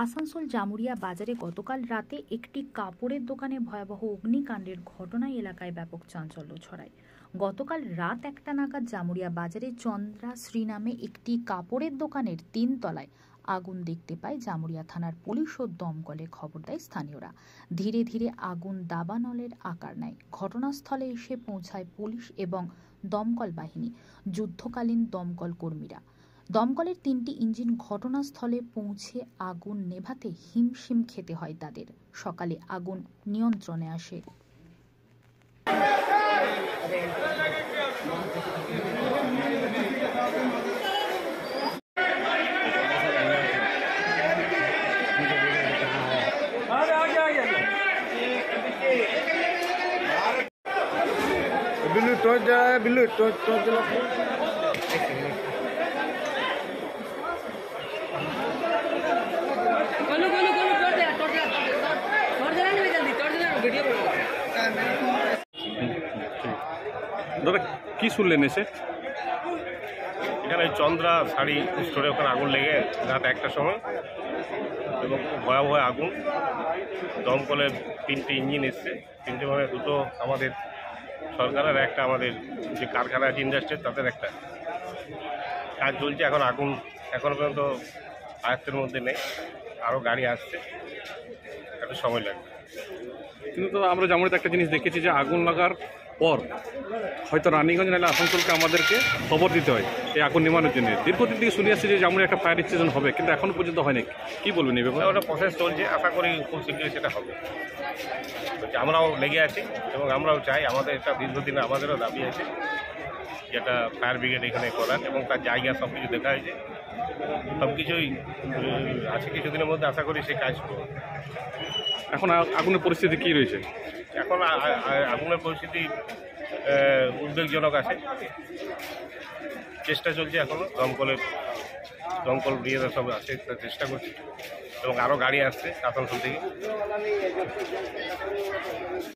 আসানসোল জামুরিয়া বাজারে গতকাল রাতে একটি কাপড়ের দোকানে ভয়াবহ অগ্নিকাণ্ডের ঘটনায় এলাকায় ব্যাপক চাঞ্চল্য ছড়ায়। গতকাল রাত 1টা নাগাদ জামুরিয়া বাজারে চন্দ্রা শ্রী নামে একটি কাপড়ের দোকানের 3 তলায় আগুন দেখতে পায় জামুরিয়া থানার পুলিশ ও দমকলে। খবর দেয় স্থানীয়রা। ধীরে ধীরে আগুন দাবানলের আকার নেয়। ঘটনাস্থলে এসে পৌঁছায় পুলিশ এবং দমকল বাহিনী, যুদ্ধকালীন দমকল কর্মীরা। দমকলের 3টি ইঞ্জিন ঘটনাস্থলে পৌঁছে আগুন নেভাতে হিমশিম খেতে হয় তাদের। সকালে আগুন নিয়ন্ত্রণে আসে। बिल्लू टॉर्च जला है, बिल्लू टॉर्च जला। गोलू गोलू गोलू टॉर्च जला नहीं जल्दी टॉर्च जला वीडियो बना। দাদা কি শুনলেন এসে? এখানে চন্দ্রা শাড়ি স্টোরে ওখানে আগুন লেগে রাত 1টার সময় এবং ভয়াবহ আগুন। দমকলের 3টে ইঞ্জিন এসছে, 3টে মানে 2টো আমাদের সরকারের, একটা আমাদের যে কারখানা আছে ইন্ডাস্ট্রি তাদের একটা কাজ চলছে। এখন আগুন এখনও পর্যন্ত আয়ত্তের মধ্যে নেই, আরও গাড়ি আসছে, একটু সময় লাগবে। কিন্তু তো আমরা জামুরিয়াতে একটা জিনিস দেখেছি যে আগুন লাগার পর হয়তো রানীগঞ্জ নাহলে আসানসোলকে আমাদেরকে খবর দিতে হয় এই আগুন নিবানোর জন্য। দীর্ঘদিন থেকে শুনে আসছে যে জামুরিয়া একটা ফায়ার স্টেশন হবে, কিন্তু এখনও পর্যন্ত হয়নি। কি বলবেন এই ব্যাপারে? ওটা প্রসেস চলছে, আশা করি খুব শীঘ্রই সেটা হবে। আমরাও লেগে আছি এবং আমরাও চাই, আমাদের এটা দীর্ঘদিনে আমাদেরও দাবি আছে যেটা ফায়ার ব্রিগেড এখানে করার, এবং তার জায়গা সব কিছু দেখা হয়েছে, সব কিছুই আছে। কিছুদিনের মধ্যে আশা করি সেই কাজ করব। এখন আগুনের পরিস্থিতি কী রয়েছে? এখন আগুনের পরিস্থিতি উদ্বেগজনক আছে। চেষ্টা চলছে এখনও, দমকল ব্রিগেড সব আছে, চেষ্টা করছে, এবং আরও গাড়ি আসছে আসানসোল থেকে।